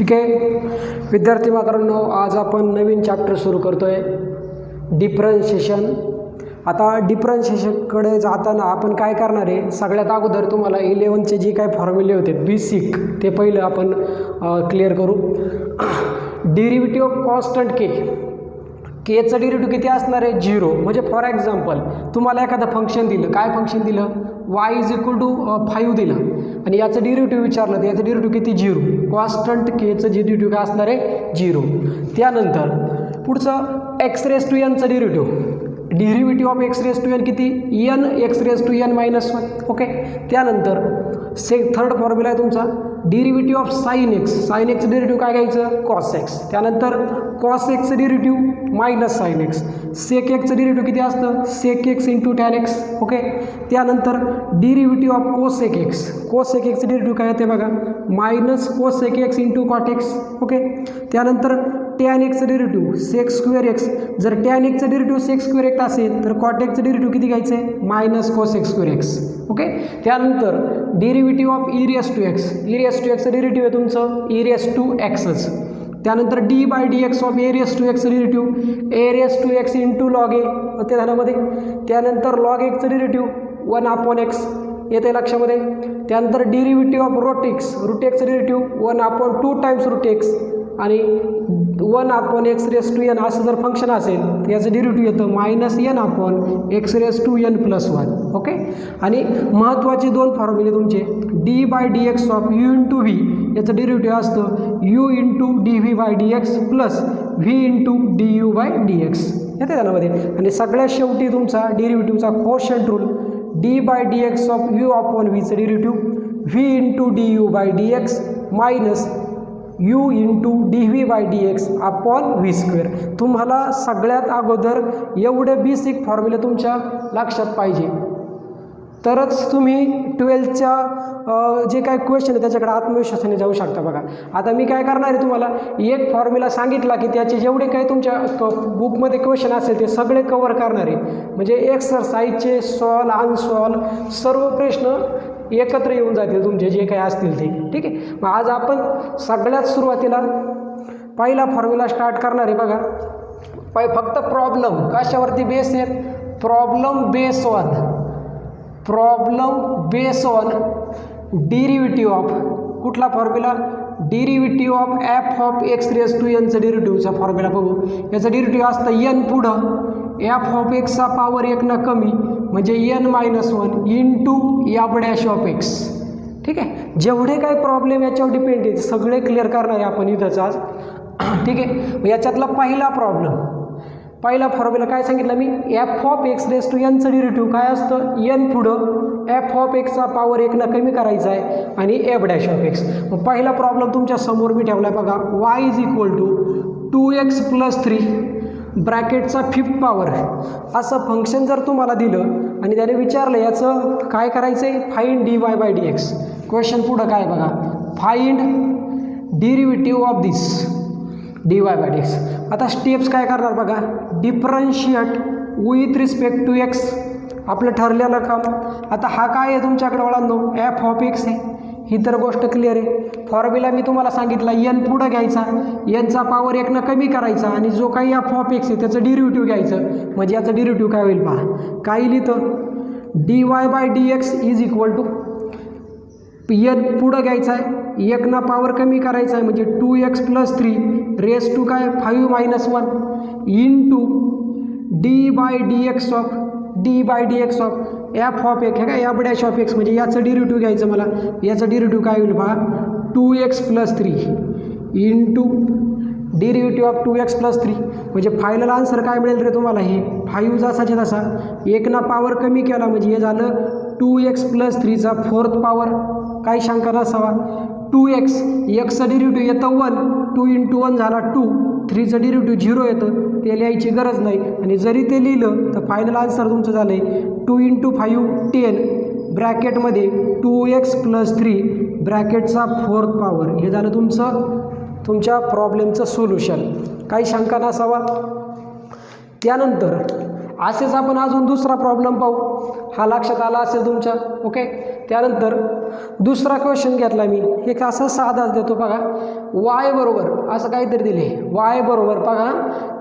ठीक आहे विद्यार्थी मित्रांनो, आज आपण नवीन चॅप्टर सुरू करतोय डिफरन्शिएशन. आता डिफरन्शिएशनकडे जाताना आपण काय करणार आहे, सगळ्यात अगोदर तुम्हाला 11चे जे काय फॉर्म्युले होते बेसिक ते पहिलं आपण क्लिअर करू. डेरिव्हेटिव्ह ऑफ कॉन्स्टंट केचं डेरिव्हेटिव्ह किती असणार आहे, 0. म्हणजे फॉर एक्झाम्पल तुम्हाला एखादं फंक्शन दिलं, काय फंक्शन दिलं, y=5 दिलं आणि याचं डेरिव्हेटिव्ह विचारलं तर याचं डेरिव्हेटिव्ह किती, 0. कॉन्स्टंट केचं जे डेरिव्हेटिव्ह काय असणार आहे, 0. त्यानंतर पुढचं x⁻n चं डेरिव्हेटिव्ह ऑफ x⁻n किती, n x⁻n-1. ओके. त्यानंतर थर्ड फॉर्म्युला आहे तुमचा derivative of sin x derivative काय घ्यायचं, cos x. त्यानंतर cos x चं derivative -sin x. sec x चं डेरिव्हेटिव्ह किती असतं, sec x × tan x. Okay. त्यानंतर डेरिव्हेटिव्ह ऑफ cosec x चं डेरिव्हेटिव्ह काय येते बघा, -cosec x × cot x. Okay. त्यानंतर tan x चं डेरिव्हेटिव्ह sec² x. जर tan x चं डेरिव्हेटिव्ह sec² x असेल तर cot x चं डेरिव्हेटिव्ह किती घ्यायचं आहे, -cosec² x. ओके. त्यानंतर डेरिव्हेटिव्ह ऑफ e⁻x चं डेरिव्हेटिव्ह आहे तुमचं e⁻x. त्यानंतर d/dx ऑफ a⁻x चं डेरिव्हेटिव्ह a⁻x × log a होते ध्यानामध्ये. त्यानंतर log x चं डेरिव्हेटिव्ह 1/x येते लक्षामध्ये. त्यानंतर डेरिव्हेटिव्ह ऑफ रूट x चं डेरिव्हेटिव्ह 1/2 टाइम्स रूट x आणि 1/x⁻n असं जर फंक्शन असेल तर याचं डेरिव्हेटिव्ह येतं -n/x⁻n+1. ओके. आणि महत्त्वाचे दोन फॉर्म्युले तुमचे d/dx ऑफ u × v याचं डेरिव्हेटिव्ह असतं u × dv/dx plus v × du/dx येते त्यामध्ये. आणि सगळ्यात शेवटी तुमचा डेरिव्हेटिव्हचा quotient rule d/dx of u/v चं derivative v × du/dx minus u × dv/dx upon v². तुम्हाला सगळ्यात अगोदर एवढे बेसिक फॉर्म्युले तुमच्या लक्षात पाहिजे, तरच तुम्ही 12च्या जे काही क्वेश्चन आहे त्याच्याकडे आत्मविश्वासाने जाऊ शकता. बघा आता मी काय करणार आहे, तुम्हाला एक फॉर्म्युला सांगितला की त्याचे जेवढे काही तुमच्या बुकमध्ये क्वेश्चन असेल ते सगळे कवर करणार आहे. म्हणजे एक्सरसाइजचे सॉल्व अनसॉल्व सर्व प्रश्न एकत्र येऊन जातील तुमचे जे काही असतील ते. ठीक आहे. मग आज आपण सगळ्यात सुरुवातीला पहिला फॉर्म्युला स्टार्ट करणार आहे. बघा फक्त प्रॉब्लेम कशावरती बेस आहे, problem base on derivative of कुठला फॉर्म्युला, डेरिव्हेटिव्ह ऑफ f(x⁻n) चं डेरिव्हेटिव्हचा फॉर्म्युला बघू. याचं डेरिव्हेटिव्ह असतं n पुढं f(x) चा पॉवर 1 न कमी म्हणजे n-1 × f'(x). ठीक आहे. जेवढे काही प्रॉब्लेम याच्यावर डिपेंड आहे सगळे क्लिअर करणार आहे आपण इथंच आज. ठीक आहे. याच्यातला पहिला फॉर्म्युला काय सांगितलं मी, f(x⁻n) चं डेरिव्हेटिव्ह काय असतं, n पुढं f(x) चा पॉवर 1 न कमी करायचा आहे आणि f'(x). मग पहिला प्रॉब्लेम तुमच्या समोर मी ठेवला आहे बघा, y = 2x + 3 ब्रॅकेटचा 5th पॉवर असं फंक्शन जर तुम्हाला दिलं आणि त्याने विचारलं याचं काय करायचं आहे, फाइंड dy/dx. क्वेश्चन पुढं काय बघा, find derivative of this dy/dx. आता स्टेप्स काय करणार बघा, differentiate with respect to x आपलं ठरलेलं काम. आता हा काय आहे तुमच्याकडे वळांनो, f(x) आहे. ही तर गोष्ट क्लिअर आहे. फॉर्म्युला मी तुम्हाला सांगितला n पुढं घ्यायचा, n चा पॉवर 1 न कमी करायचा आणि जो काही f(x) आहे त्याचं डेरिव्हेटिव्ह घ्यायचं. म्हणजे याचं डेरिव्हेटिव्ह काय होईल पहा, काय लिहितं, dy/dx = n पुढं घ्यायचा आहे, 1 ना पॉवर कमी करायचा आहे म्हणजे 2x + 3 रेस टू काय 5 - 1 × d/dx ऑफ f(x) हे काय f'(x) म्हणजे याचं डेरिव्हेटिव्ह घ्यायचं मला. याचं डेरिव्हेटिव्ह काय होईल पहा, 2x + 3 × डेरिव्हेटिव्ह ऑफ 2x + 3 म्हणजे फायनल आन्सर काय मिळेल रे तुम्हाला, हे 5 जसाच्या तसा 1 ना पॉवर कमी केला म्हणजे हे झालं 2x + 3 चा 4th पॉवर. काही शंका नसावा. 2x चं डेरिव्हेटिव्ह येतं 1, 2 × 1 झाला 2, 3चं डेरिव्हेटिव्ह 0 येतं, ते लिहायची गरज नाही. आणि जरी ते लिहिलं तर फायनल आन्सर तुमचं झालं आहे 2 × 5 10 ब्रॅकेटमध्ये 2x + 3 ब्रॅकेटचा 4th पॉवर. हे झालं तुमच्या प्रॉब्लेमचं सोल्युशन. काही शंका नसावा. त्यानंतर असेच आपण अजून दुसरा प्रॉब्लेम पाहू. हा लक्षात आला असेल तुमच्या. ओके. त्यानंतर दुसरा क्वेश्चन घेतला मी. एक असा साधाच देतो बघा. y बरोबर असं काहीतरी दिले. y बरोबर बघा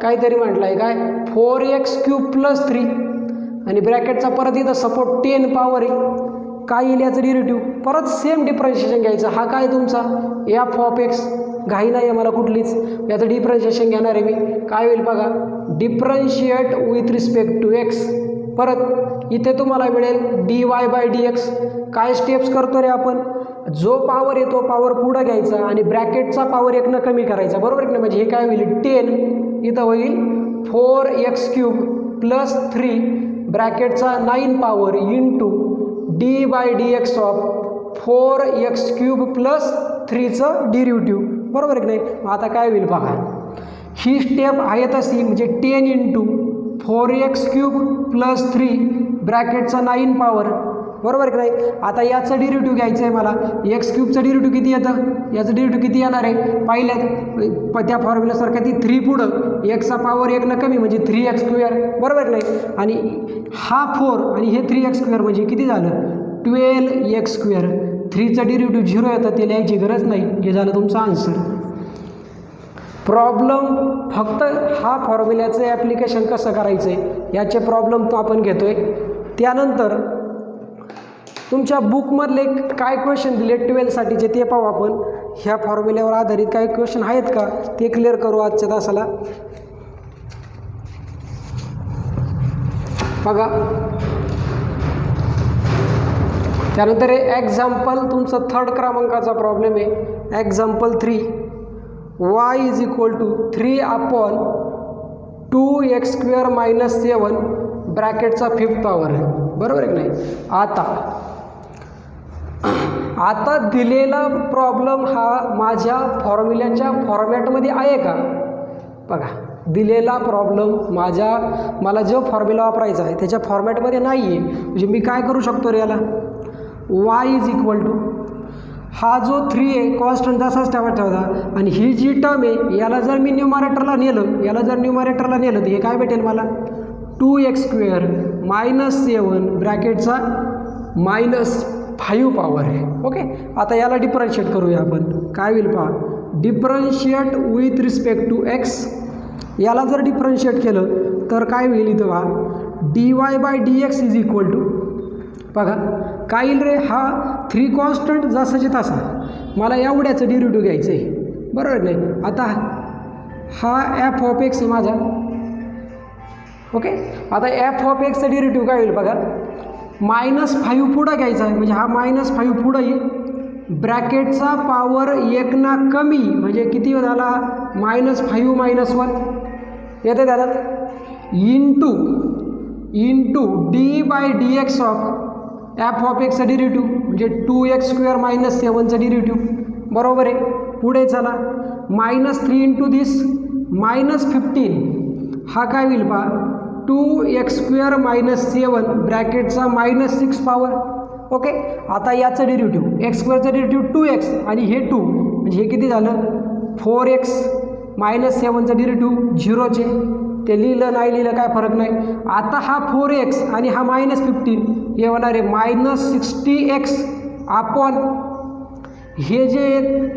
काहीतरी म्हटलं आहे काय 4x³ + 3 आणि ब्रॅकेटचा परत इथं सपोर्ट 10 पॉवर आहे. काय येईल याचं डेरिव्हेटिव्ह. परत सेम डिफरन्शिएशन घ्यायचं. हा काय तुमचा f(x). घाई नाही आहे मला कुठलीच. याचं डिफरन्शिएशन घेणार आहे मी. काय होईल बघा differentiate with respect to x. परत इथे तुम्हाला मिळेल dy/dx. काय स्टेप्स करतो रे आपण. जो पॉवर आहे तो पॉवर पुढं घ्यायचा आणि ब्रॅकेटचा पॉवर 1 कमी करायचा. बरोबर आहे ना. म्हणजे हे काय होईल 10. इथं होईल 4x³ + 3 ब्रॅकेटचा 9 power into dy/dx of 4x³ + 3चं डेरिव्हेटिव्ह. बरोबर आहे की नाही. आता काय होईल बघा ही स्टेप आहे तशी म्हणजे 10 इंटू 4x³ + 3 ब्रॅकेटचा 9 पॉवर. बरोबर आहे की नाही. आता याचं डेरिव्हेटिव्ह घ्यायचं आहे मला. x³ डेरिव्हेटिव्ह किती येतं. याचं डेरिव्हेटिव्ह किती येणार आहे पहिल्यात त्या फॉर्म्युलासारखं ती 3 पुढं एक्सचा पॉवर 1 कमी म्हणजे 3x². बरोबर आहे की नाही. आणि हा 4 आणि हे 3x² म्हणजे किती झालं 12x². 3चं डेरिव्हेटिव्ह 0 येतं ते लिहायची गरज नाही. हे झालं तुमचं आन्सर. प्रॉब्लेम फक्त हा फॉर्म्युल्याचं ॲप्लिकेशन कसं करायचं आहे याचे प्रॉब्लेम तो आपण घेतो आहे. त्यानंतर तुमच्या बुकमधले काय क्वेश्चन दिले 12साठीचे ते पाहू आपण. ह्या फॉर्म्युल्यावर आधारित काही क्वेश्चन आहेत का ते क्लिअर करू आजच्या तासाला. बघा त्यानंतर एक्झाम्पल तुमचं 3rd क्रमांकाचा प्रॉब्लेम आहे. Example 3 y = 3/2x² - 7 ब्रॅकेटचा 5th power. बरोबर आहे की नाही. आता दिलेला प्रॉब्लेम हा माझ्या फॉर्म्युल्याच्या फॉर्मॅटमध्ये आहे का. बघा दिलेला प्रॉब्लेम मला जो फॉर्म्युला वापरायचा आहे त्याच्या फॉर्मॅटमध्ये नाही आहे. म्हणजे मी काय करू शकतो रे याला y = हा जो 3 आहे कॉन्स्टंट तसाच ठेवायचा आणि ही जी टर्म आहे याला जर मी न्यूमरेटरला नेलं तर हे काय भेटेल मला 2x² - 7 ब्रॅकेटचा -5 पॉवर आहे. ओके. आता याला डिफरन्शिएट करूया आपण. काय होईल पहा differentiate with respect to x. याला जर डिफरन्शिएट केलं तर काय होईल इथं पहा dy/dx = बघा काय येईल रे हा 3 कॉन्स्टंट जसाचे तसा मला एवढ्याचं डेरिव्हेटिव्ह घ्यायचं आहे. बरोबर नाही. आता हा f(x) आहे माझा. ओके. आता f(x) चं डेरिव्हेटिव्ह काय होईल बघा -5 पुढं घ्यायचा आहे म्हणजे हा -5 पुढं येईल. ब्रॅकेटचा पॉवर 1 कमी म्हणजे किती झाला -5 - 1 येते त्याला इंटू dy/dx ऑफ f(x) चं डेरिव्हेटिव्ह म्हणजे 2x² - 7चं डेरिव्हेटिव्ह. बरोबर आहे. पुढे चला -3 इंटू दिस -15 हा काय होईल पहा 2x² - 7 ब्रॅकेटचा -6 पॉवर. ओके. आता याचं डेरिव्हेटिव्ह x² चं डेरिव्हेटिव्ह 2x आणि हे 2 म्हणजे हे किती झालं 4x - 7चं डेरिव्हेटिव्ह 0चे. ते लिहिलं नाही लिहिलं काय फरक नाही. आता हा 4x आणि हा -15 हे होणार आहे -60x अपॉन हे जे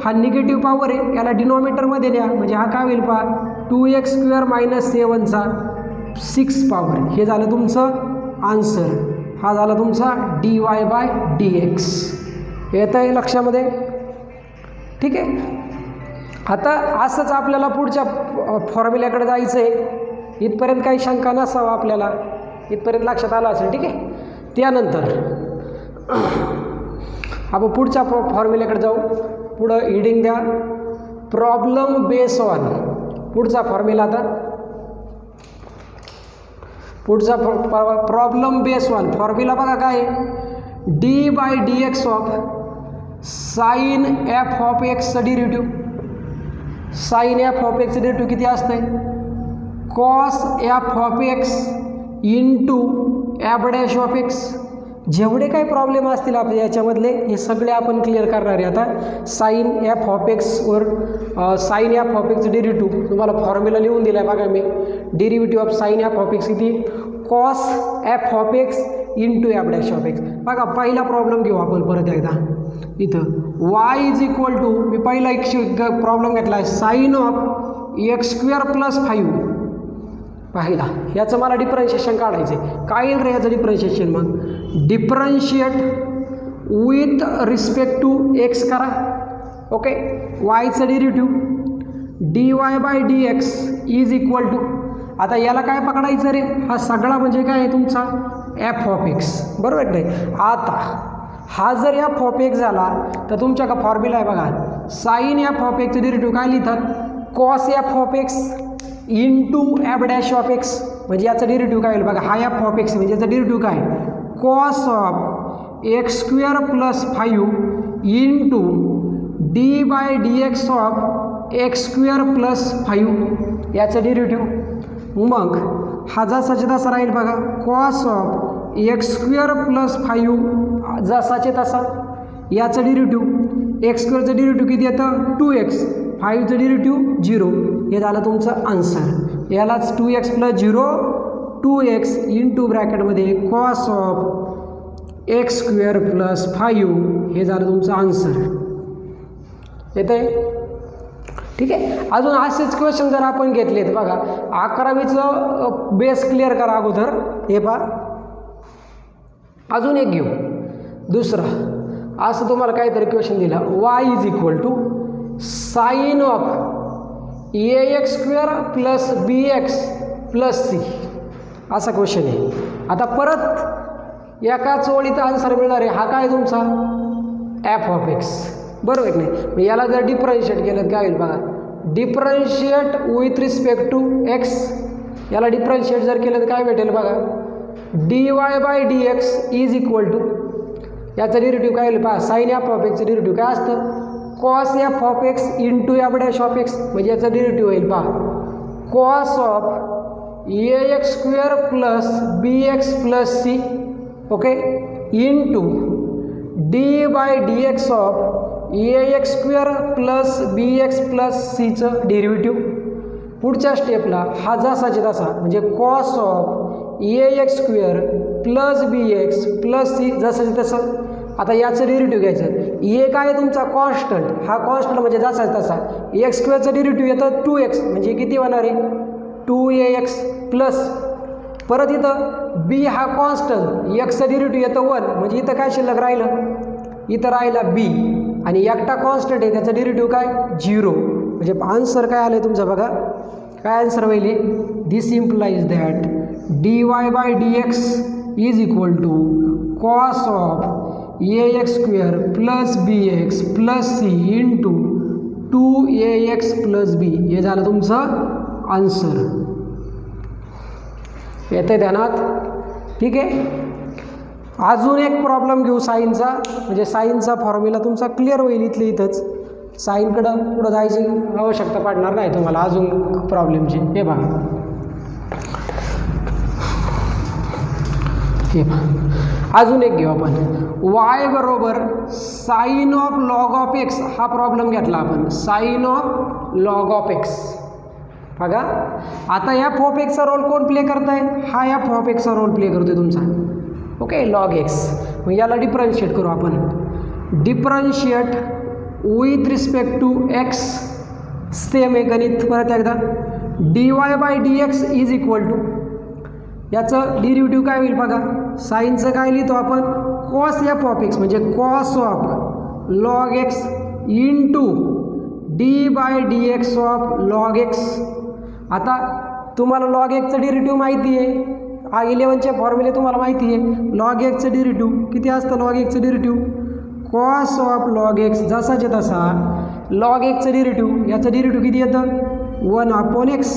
हा निगेटिव्ह पॉवर आहे याला डिनॉमिनेटरमध्ये न्या म्हणजे हा काय होईल पहा 2x² - 7चा 6 पॉवर. हे झालं तुमचं आन्सर. हा झाला तुमचा dy/dx. येतं आहे लक्षामध्ये. ठीक आहे. आता असंच आपल्याला पुढच्या फॉर्म्युल्याकडे जायचं आहे. इथपर्यंत काही शंका नसावा आपल्याला. इथपर्यंत लक्षात आलं असेल. ठीक आहे. त्यानंतर आपण पुढच्या फॉर्म्युल्याकडे जाऊ. पुढं हिडिंग द्या प्रॉब्लेम बेस ऑन. पुढचा फॉर्म्युला आता पुढचा प्रॉब्लेम बेस ऑन फॉर्म्युला बघा काय dy/dx of sin f(x) derivative. sin f(x) derivative किती असतंय cos f(x) इंटू f'(x). जेवढे काही प्रॉब्लेम असतील आपल्या याच्यामधले हे सगळे आपण क्लिअर करणार आहे आता. sin f(x) वर sin f(x) डेरिव्हेटिव्ह तुम्हाला फॉर्म्युला लिहून दिला आहे बघा मी. डेरिव्हेटिव्ह ऑफ sin f(x) किती cos f of x into f dash of x. बघा पहिला प्रॉब्लेम घेऊ आपण परत एकदा. इथं y इज इक्वल टू, मी पहिला एक प्रॉब्लेम घेतला आहे, sine of x square plus 5 पाहिला. याचं मला डिफरन्शिएशन काढायचं आहे. काय येईल रे याचं डिफरन्शिएशन? मग differentiate with respect to x करा. ओके, वायचं derivative dy by dx is equal to, आता याला काय पकडायचं रे? हा सगळा म्हणजे काय आहे तुमचा एफ ऑफ एक्स, बरोबर नाही? आता हा जर एफ ऑफ एक्स झाला तर तुमच्या का फॉर्म्युला आहे बघा, साईन एफ ऑफ एक्सचं डेरिव्हेटिव्ह काय लिहितात? Cos f of x into f dash of x. म्हणजे याचा डेरिव्हेटिव्ह काय होईल बघा, हा एफ ऑफ एक्स म्हणजे याचा डेरिव्हेटिव्ह काय? Cos of x square plus 5 into d by d x of x square plus 5 याचं डेरिव्हेटिव्ह. मग हा जसाचे तसा राहील बघा, cos of x square plus 5 जसाचे तसा याचं डेरिव्हेटिव्ह. एक्स स्क्वेअरचं डेरिव्हेटिव्ह किती येतं? 2x, 5चं derivative 0. हे झालं तुमचं आन्सर. यालाच 2x प्लस 0 2x इंटू ब्रॅकेटमध्ये cos of x square plus 5 हे झालं तुमचं आन्सर. येतं आहे? ठीक आहे. अजून असेच क्वेश्चन जर आपण घेतलेत बघा, 11वीचं बेस क्लिअर करा अगोदर. हे पहा, अजून एक घेऊ दुसरा. असं तुम्हाला काहीतरी क्वेश्चन दिला, y is equal to sine of a x square plus b x plus c, असा क्वेश्चन आहे. आता परत एकाच ओळीत आन्सर मिळणार आहे. हा काय तुमचा एफ ऑफ एक्स, बरोबर की नाही? मग याला जर डिफरन्शिएट केलं काय होईल बघा, differentiate with respect to x. याला डिफरन्शिएट जर केलं तर काय भेटेल बघा, dy by dx is equal to, याचं डेरिव्हेटिव्ह काय होईल पहा, साईन एफ ऑफ एक्सचं डेरिव्हेटिव्ह काय असतं? Cos f of x into f dash of x. म्हणजे याचं डेरिव्हेटिव्ह होईल पहा, cos of a x square plus b x plus c, okay, into d by d x of a x square plus b x plus सीचं derivative. पुढच्या स्टेपला हा जसाचे तसा म्हणजे cos of a x square plus b x plus c जसाचे तसं. आता याचं डेरिव्हेटिव्ह घ्यायचं. ए काय आहे तुमचा कॉन्स्टंट, हा कॉन्स्टंट म्हणजे जसाच तसा. एक्स स्क्वेअरचं डेरिव्हेटिव्ह येतं 2x म्हणजे किती होणार आहे 2ax प्लस, परत इथं बी हा कॉन्स्टंट, एक्सचं डेरिव्हेटिव्ह येतं 1 म्हणजे इथं काय शिल्लक राहिलं, इथं राहिला बी आणि एकटा कॉन्स्टंट आहे त्याचं डेरिव्हेटिव्ह काय 0. म्हणजे आन्सर काय आलं आहे तुमचं बघा, काय आन्सर होईल? This implies that dy by dx is equal to cos of a x square plus b x plus c into 2ax plus b. हे झालं तुमचं आन्सर. येतं ध्यानात? ठीक आहे. अजून एक प्रॉब्लेम घेऊ साईनचा, म्हणजे साईनचा फॉर्म्युला तुमचा क्लिअर होईल इथले इथंच. साईनकडं पुढं जायची आवश्यकता पडणार नाही तुम्हाला अजून प्रॉब्लेमची. हे पहा, हे पहा, अजून एक घेऊ आपण. y बरोबर sine of log of x, हा प्रॉब्लेम घेतला आपण, sine of log of x. बघा आता एफ ऑफ एक्सचा रोल कोण प्ले करत आहे? हा एफ ऑफ एक्सचा रोल प्ले करतोय तुमचा, ओके, लॉग एक्स. मग याला डिफरन्शिएट करू आपण. Differentiate with respect to x, same आहे गणित परत एकदा. dy by dx is equal to, याचं डेरिव्हेटिव्ह काय होईल बघा, साईनचं काय लिहितो आपण, कॉस एफ ऑफ एक्स म्हणजे cos of log x into d by d x of log x. आता तुम्हाला लॉग एक्सचं डेरिव्हेटिव्ह माहिती आहे, 11चे फॉर्म्युले तुम्हाला माहिती आहे. लॉग एक्सचं डेरिव्हेटिव्ह किती असतं? लॉग एक्सचं derivative cos of log x जसाचे तसा लॉग एक्सचं डेरिव्हेटिव्ह, याचं डेरिव्हेटिव्ह किती येतं 1/x.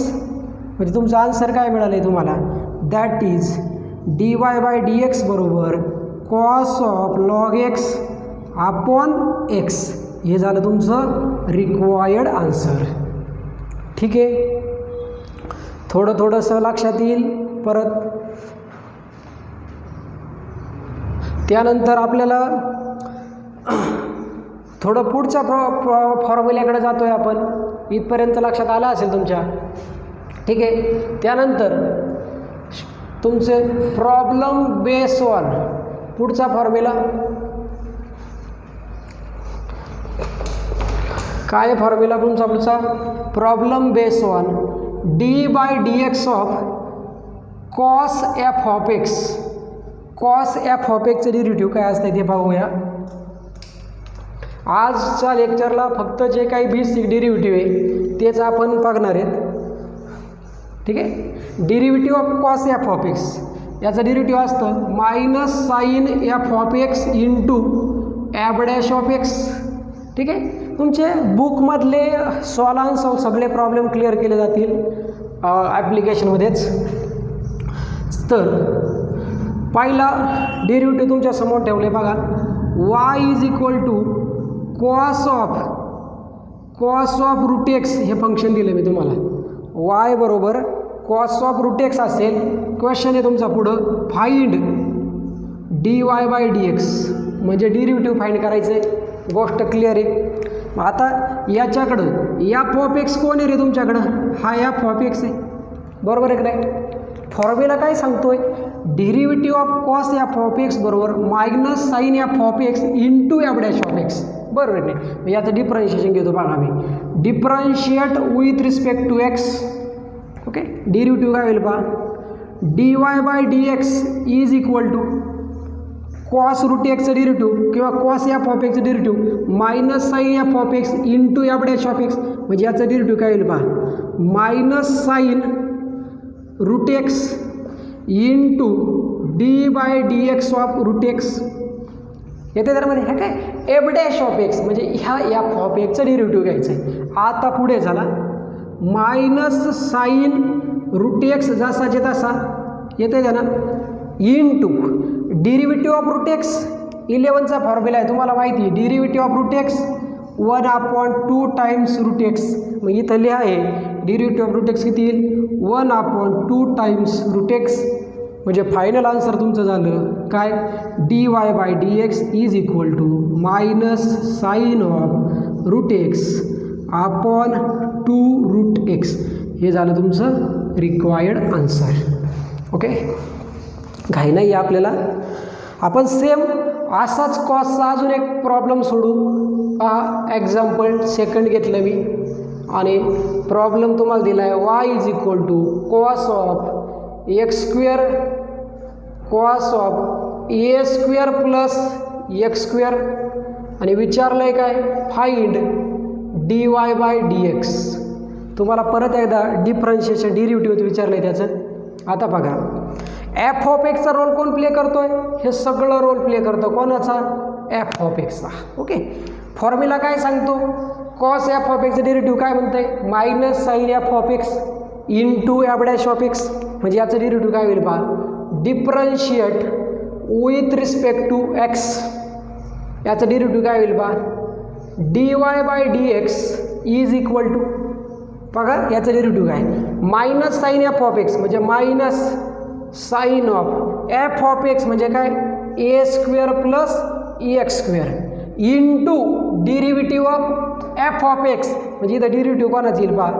म्हणजे तुमचा आन्सर काय मिळालं आहे तुम्हाला, that is dy by dx बरोबर cos of log x upon x. हे झालं तुमचं रिक्वायर्ड आन्सर. ठीक आहे. थोडंसं लक्षात येईल परत. त्यानंतर आपल्याला थोडं पुढच्या फॉर्म्युल्याकडे जातो आहे आपण. इथपर्यंत लक्षात आलं असेल तुमच्या. ठीक आहे. त्यानंतर तुमचे प्रॉब्लेम बेस वन. पुढचा फॉर्म्युला काय फॉर्म्युला तुमचा पुढचा problem base one d/dx of cos f of x. Cos f of एक्सचं डेरिव्हेटिव्ह काय असतं ते पाहूया. आजच्या लेक्चरला फक्त जे काही बेसिक डेरिव्हेटिव्ह आहे तेच आपण बघणार आहेत. ठीक आहे. Derivative of cos f of x याचं डेरिव्हेटिव्ह असतं minus sine f of x into f dash of x. ठीक आहे. तुमचे बुकमधले सॉल्व्ह सगळे प्रॉब्लेम क्लिअर केले जातील ॲप्लिकेशनमध्येच. तर पहिला डेरिव्हेटिव्ह तुमच्या समोर ठेवले बघा. y is equal to cos of root x हे फंक्शन दिलं मी तुम्हाला. y बरोबर कॉस ऑफ रूट एक्स असेल. क्वेश्चन आहे तुमचा पुढं फाइंड dy/dx म्हणजे डेरिव्हेटिव्ह फाइंड करायचं आहे. गोष्ट क्लिअर आहे. आता याच्याकडं एफ ऑफ एक्स कोण आहे रे तुमच्याकडं? हा एफ ऑफ एक्स आहे. बरोबर आहे का नाही? फॉर्म्युला काय सांगतोय? Derivative of cos f of x बरोबर minus sine f of x into f dash of x. बरोबर नाही? याचं डिफरन्शिएशन घेतो बघा मी. Differentiate with respect to x. Okay. Derivative काय होईल पहा. dy/dx is equal to cos root एक्सचं डेरिव्हेटिव्ह किंवा कॉस एफ ऑफ एक्सचं derivative minus sine f of x into f dash of x म्हणजे याचं डेरिव्हेटिव्ह काय होईल पहा. Minus sine root x into d/dx of root x येते. त्यामध्ये ह्या काय एफ डॅश ऑफ एक्स म्हणजे ह्या एफ ऑफ एक्सचं डेरिव्हेटिव्ह घ्यायचं आहे. आता पुढे झाला मायनस साईन रूट एक्स जसाचे तसा येते त्याला into derivative of root x. 11चा फॉर्म्युला आहे तुम्हाला माहिती आहे. Derivative of root x 1/2 times root x. मग इथं लिहा आहे डेरिव्हेटिव्ह ऑफ रूट एक्स किती येईल 1/2 टाइम्स रूट एक्स म्हणजे फायनल आन्सर तुमचं झालं काय dy/dx is equal to minus sine of root x upon 2 root x. हे झालं तुमचं रिक्वायर्ड आन्सर. ओके. घाई नाही आहे आपल्याला. आपण सेम असाच कॉसचा अजून एक प्रॉब्लेम सोडू. एक्झाम्पल सेकंड घेतलं मी आणि प्रॉब्लेम तुम्हाला दिला आहे y is equal to cos of x square cos of a square plus x square आणि विचारलं आहे काय फाइंड dy/dx. तुम्हाला परत एकदा डिफरन्शिएशन डेरिव्हेटिव्ह विचारलं आहे त्याचं. आता बघा एफ ऑफ एक्सचा रोल कोण प्ले करतोय? हे सगळं रोल प्ले करतं कोणाचा? एफ ऑफ एक्सचा. ओके. फॉर्म्युला काय सांगतो? कॉस एफ ऑफ एक्सचं डेरिव्हेटिव्ह काय म्हणतंय minus sine f of x into f dash of x म्हणजे याचं डेरिव्हेटिव्ह काय होईल पहा. Differentiate with respect to x याचं डेरिव्हेटिव्ह काय होईल पहा. dy/dx इज इक्वल टू बघा याचं डेरिव्हेटिव्ह काय minus sine f of x म्हणजे minus sine of f of x म्हणजे काय a square plus x square into derivative of f of x म्हणजे इथं डेरिव्हेटिव्ह कोणाचं येईल पहा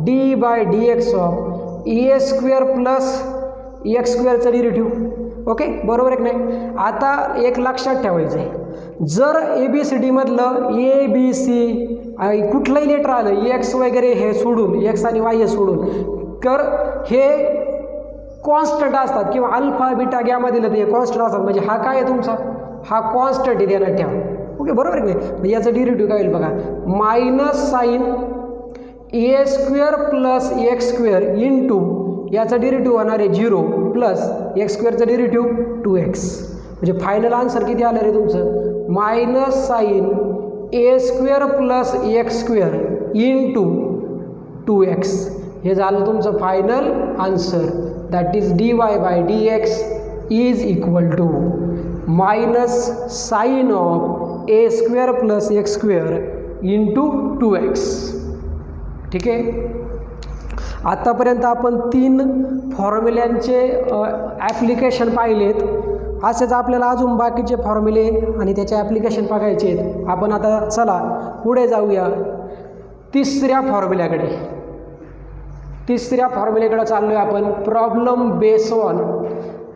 dy/dx of a square plus x स्क्वेअरचं डेरिव्हेटिव्ह. ओके. बरोबर आहे की नाही? आता एक लक्षात ठेवायचं आहे जर ABCDमधलं ABC कुठलंही लेटर आलं एक्स वगैरे हे सोडून एक्स आणि वाय हे सोडून तर हे कॉन्स्टंट असतात किंवा अल्फा बीटा गॅमा दिलं तर हे कॉन्स्टंट असतात म्हणजे हा काय आहे तुमचा हा कॉन्स्टंट आहे ध्यानात ठेवा. ओके. बरोबर आहे की नाही? म्हणजे याचं डेरिव्हेटिव्ह काय होईल बघा minus sine a square plus x square into याचं डेरिव्हेटिव्ह होणार आहे 0 प्लस एक्स स्क्वेअरचं डेरिव्हेटिव्ह 2x म्हणजे फायनल आन्सर किती आलं रे तुमचं minus sine a square plus x square into 2x. हे झालं तुमचं final answer. That is dy/dx is equal to minus sine of a square plus x square into 2x. ठीक आहे. आतापर्यंत आपण 3 फॉर्म्युल्यांचे ॲप्लिकेशन पाहिलेत. असेच आपल्याला अजून बाकीचे फॉर्म्युले आणि त्याचे ॲप्लिकेशन बघायचे आहेत. आपण आता चला पुढे जाऊया तिसऱ्या फॉर्म्युल्याकडे. तिसऱ्या फॉर्म्युलेकडे चाललो आहे आपण, प्रॉब्लेम बेस ऑन.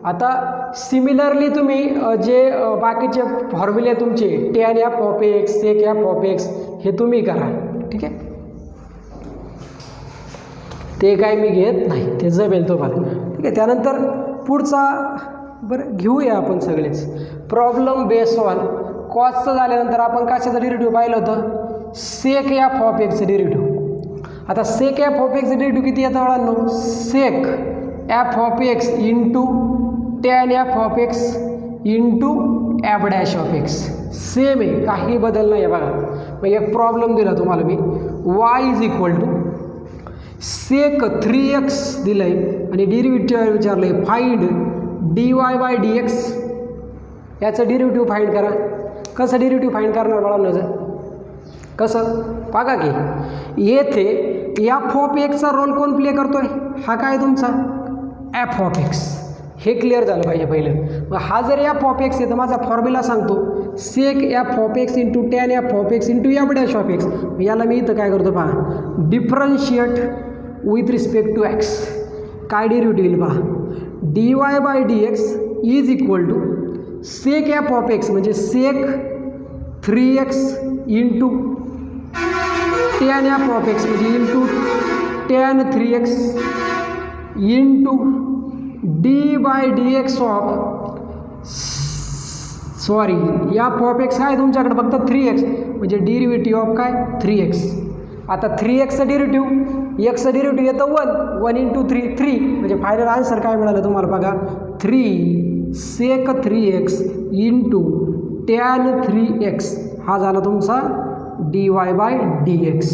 आता सिमिलरली तुम्ही जे बाकीचे फॉर्म्युले तुमचे tan f of x, sec f of x हे तुम्ही करा. ठीक आहे, ते काय मी घेत नाही, ते जमेल तुम्हाला. ठीक आहे, त्यानंतर पुढचा बरं घेऊया आपण सगळेच. प्रॉब्लेम बेस ऑन कॉसचं झाल्यानंतर आपण कशाचं डेरिव्हेटिव्ह पाहिलं होतं, सेक एफ ऑफ एक्सचं डेरिव्हेटिव्ह. आता सेक एफ ऑफ एक्सचं डेरिव्हेटिव्ह किती येतं बाळांनो, sec f of x into tan f of x into f dash of x. Same आहे, काही बदल नाही आहे बघा. मग एक प्रॉब्लेम दिला तुम्हाला मी, y is equal to sec 3x दिलं आहे आणि डेरिव्हेटिव्ह विचारलं आहे फाइंड dy बाय dx. याचं डेरिव्हेटिव्ह फाइंड करा. कसं डेरिव्हेटिव्ह फाइंड करणार बाळांनो, कसं बघा की येथे एफ ऑफ एक्सचा रोल कोण प्ले करतोय, हा काय तुमचा एफ ऑफ एक्स. हे क्लिअर झालं पाहिजे पहिलं. मग हा जर एफ ऑफ एक्स आहे तर माझा फॉर्म्युला सांगतो sec f of x into tan f of x into f dash of x. याला मी इथं काय करतो पहा, differentiate with respect to x. काय डेरिव्हेटिव्ह येईल पहा, dy by dx is equal to sec f of x म्हणजे sec 3x into tan f of x म्हणजे into tan 3x into d by d x of sorry f of x आहे तुमच्याकडे फक्त 3x म्हणजे derivative of काय 3x. आता 3xचं derivative, एक्सचं derivative येतं 1 into 3 म्हणजे फायनल आन्सर काय मिळालं तुम्हाला बघा, 3 सेक 3x इंटू टॅन 3x. हा झाला तुमचा dy बाय dx.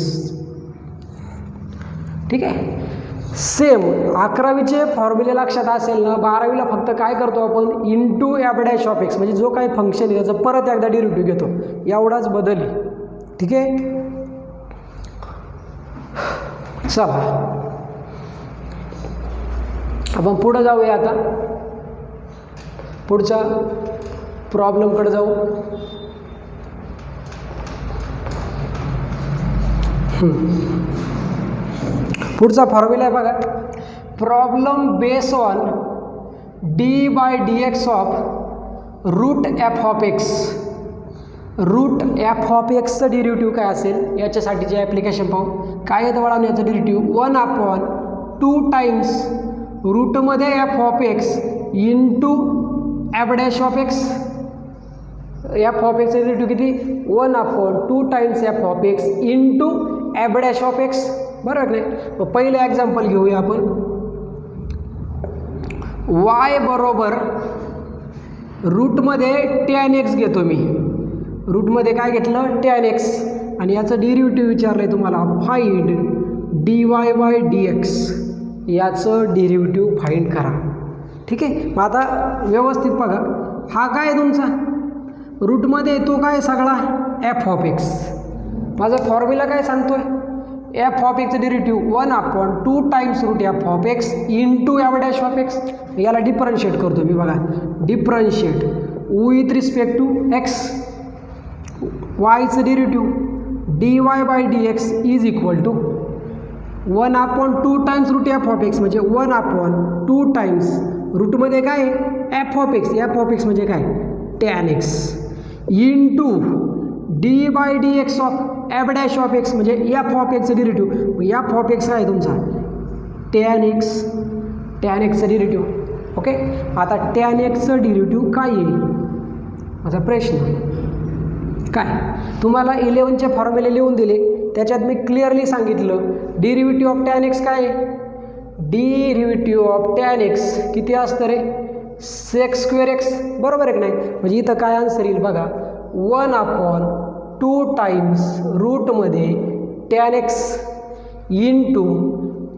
ठीक आहे, सेम 11वीचे फॉर्म्युले लक्षात असेल ना, 12वीला फक्त काय करतो आपण, into f dash of x म्हणजे जो काही फंक्शन आहे त्याचं परत एकदा डेरिव्हेटिव्ह घेतो, एवढाच बदल आहे. ठीक आहे, चला आपण पुढं जाऊया. आता पुढच्या प्रॉब्लेमकडे जाऊ. पुढचा फॉर्म्युला आहे बघा, problem base on d by d x of root f of x. Root f of एक्सचं डेरिव्हेटिव्ह काय असेल याच्यासाठीचे ॲप्लिकेशन पाहू. काय येतं बाळांनो याचं डेरिव्हेटिव्ह, 1/2 टाइम्स रूटमध्ये f of x into f dash of x. F of एक्सचं डेरिव्हेटिव्ह किती, 1/2 times f of x into f dash of x. बरोबर नाही. मग पहिलं एक्झाम्पल घेऊया आपण, y बरोबर रूटमध्ये टॅन एक्स घेतो मी. रूटमध्ये काय घेतलं, टॅन एक्स, आणि याचं डेरिव्हेटिव्ह विचारलं आहे तुम्हाला, फाइंड dy बाय dx. याचं डेरिव्हेटिव्ह फाइंड करा. ठीक आहे, मग आता व्यवस्थित बघा, हा काय आहे तुमचा रूटमध्ये तो काय सगळा एफ ऑफ एक्स. माझा फॉर्म्युला काय सांगतोय, एफ ऑफ एक्सचं derivative 1/2 times root f of x into f dash of x. याला डिफरन्शिएट करतो मी बघा, differentiate with respect to x. वायचं derivative dy by dx is equal to 1/2 times root f of x म्हणजे 1/2 times रूटमध्ये काय f of x. F of x म्हणजे काय tan x into d by d x of f dash of x म्हणजे f of एक्सचं derivative. F of x काय तुमचा tan x. Tan एक्सचं डेरिव्हेटिव्ह. ओके, आता टॅन एक्सचं डेरिव्हेटिव्ह काय येईल माझा प्रश्न काय. तुम्हाला 11चे फॉर्म्युले लिहून दिले, त्याच्यात मी क्लिअरली सांगितलं डेरिव्हेटिव्ह ऑफ टॅन एक्स काय आहे, डेरिव्हेटिव्ह ऑफ टॅन एक्स किती असतं रे, सेक स्क्वेअर एक्स. बरोबर आहे की नाही. म्हणजे इथं काय आन्सर येईल बघा, 1/2 टाइम्स रूटमध्ये टॅन एक्स इंटू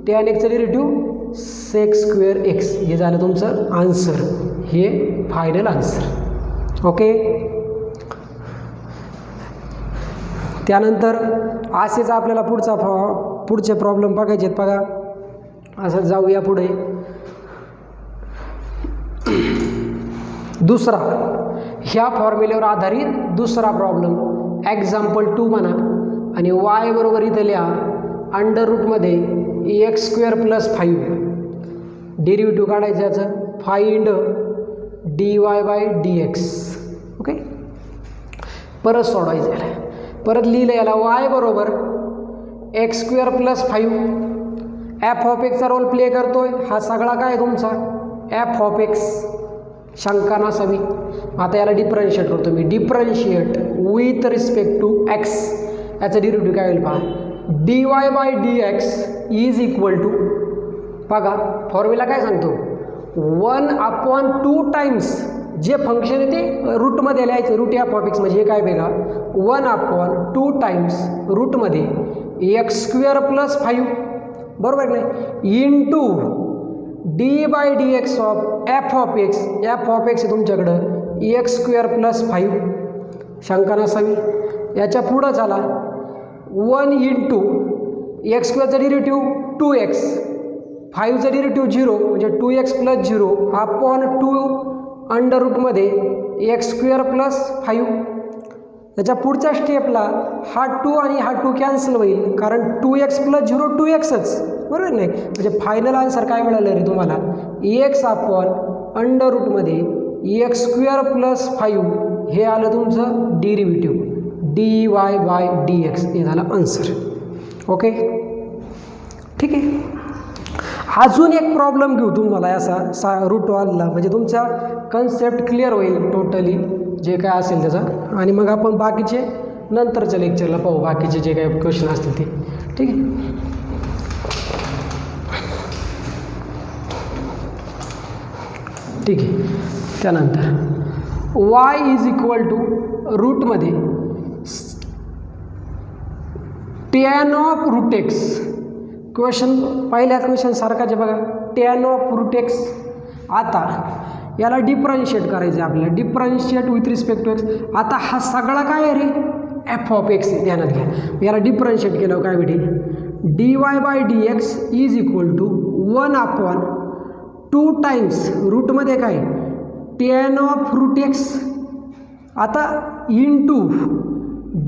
टॅन एक्सचं डेरिव्हेटिव्ह सेक स्क्वेअर एक्स. हे झालं तुमचं आन्सर, हे फायनल आन्सर. ओके, त्यानंतर असेच आपल्याला पुढचे प्रॉब्लेम बघायचे आहेत बघा. असं जाऊया पुढे. दुसरा, ह्या फॉर्म्युल्यावर आधारित दुसरा प्रॉब्लेम, एक्झाम्पल 2 म्हणा, आणि y बरोबर इथं लिहा अंडर रूटमध्ये एक्स स्क्वेअर प्लस 5 डेरिव्हेटिव्ह काढायचं याचं find dy by dx. Okay, परत सोडवायचं याला, परत लिहिलं याला y बरोबर x square plus 5 f of एक्सचा रोल प्ले करतोय. हा सगळा काय तुमचा एफ ऑफ एक्स शंका नसावी. आता याला डिफरन्शिएट करतो मी. Differentiate with respect to x, याचं डेरिव्हेटिव्ह काय होईल पहा. dy by dx is equal to, बघा फॉर्म्युला काय सांगतो, 1/2 टाइम्स जे फंक्शन आहे ते रूटमध्ये लिहायचं. रूट एफ ऑफ एक्स म्हणजे हे काय बेगा 1/2 टाइम्स रूटमध्ये एक्स स्क्वेअर प्लस 5 बरोबर नाही into d by d x of f of x. F of x आहे तुमच्याकडं एक्स स्क्वेअर प्लस 5 शंका नसावी. याच्या पुढं झाला 1 इंटू एक्स स्क्वेअरचा डेरिव्हेटिव्ह 2x, 5चा डेरिव्हेटिव्ह 0 म्हणजे 2x प्लस 0 अपॉन 2 अंडर रूटमध्ये एक्स स्क्वेअर प्लस 5. त्याच्या पुढच्या स्टेपला हा 2 आणि हा 2 कॅन्सल होईल कारण 2x प्लस 0 2xच बरोबर नाही. म्हणजे फायनल आन्सर काय मिळालं रे तुम्हाला x अपॉन अंडर रूटमध्ये एक्स स्क्वेअर प्लस 5 हे आलं तुमचं डेरिव्हेटिव्ह dy बाय dx हे झालं आन्सर. ओके ठीक आहे. अजून एक प्रॉब्लेम घेऊ तुम्हाला असा रूट वाला, म्हणजे तुमचा कन्सेप्ट क्लिअर होईल टोटली जे काय असेल त्याचा. आणि मग आपण बाकीचे नंतरच्या लेक्चरला पाहू, बाकीचे जे काही क्वेश्चन असतील ते. ठीक आहे. ठीक आहे. त्यानंतर y इज इक्वल टू रूटमध्ये tan of root x. Question पहिल्या क्वेश्चन सारखाच आहे बघा, tan ऑफ रूट एक्स. आता याला डिफरन्शिएट करायचं आहे आपल्याला, differentiate with respect to x. आता हा सगळा काय आहे रे एफ ऑफ एक्स ध्यानात घ्या. याला डिफरन्शिएट केलं काय भेटेल dy by dx is equal to 1/2 times रूटमध्ये काय tan ऑफ रूट एक्स. आता into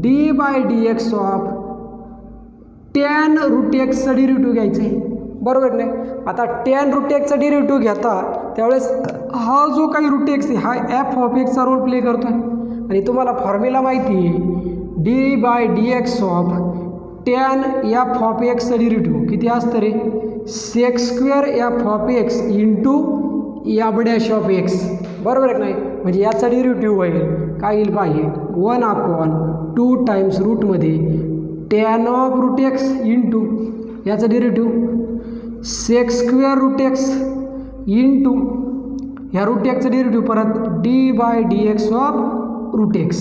d by dx of tan root एक्सचा डेरिव्हेटिव्ह घ्यायचं आहे बरोबर नाही. आता tan रूट एक्सचा डेरिव्हेटिव्ह घेता त्यावेळेस हा जो काही रूट एक्स आहे हा एफ ऑफ एक्सचा रोल प्ले करतो आहे. आणि तुम्हाला फॉर्म्युला माहिती आहे d by d x of tan f of एक्सचं डेरिव्हेटिव्ह किती असतं रे sec square f of x into f dash of x बरोबर आहे नाही. म्हणजे याचा डेरिव्हेटिव्ह होईल काय येईल पाहिजे 1/2 टाइम्स रूटमध्ये tan of root x into याचा derivative sec square root x into ह्या रूट एक्सचं डेरिव्हेटिव्ह परत d by d x of root x.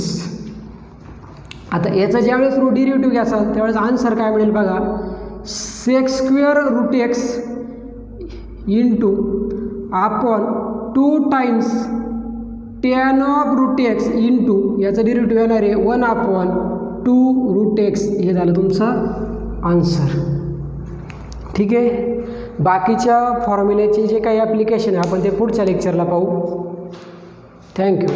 आता याचा ज्यावेळेस डेरिव्हेटिव्ह घ्यायचा त्यावेळेस आन्सर काय मिळेल बघा sec square root x into upon 2 times tan of root x into याचा डेरिव्हेटिव्ह येणार आहे 1/2 रूट एक्स. हे झालं तुमचं आन्सर. ठीक आहे. बाकीच्या फॉर्म्युल्याचे जे काही ॲप्लिकेशन आहे आपण ते पुढच्या लेक्चरला पाहू. थँक्यू.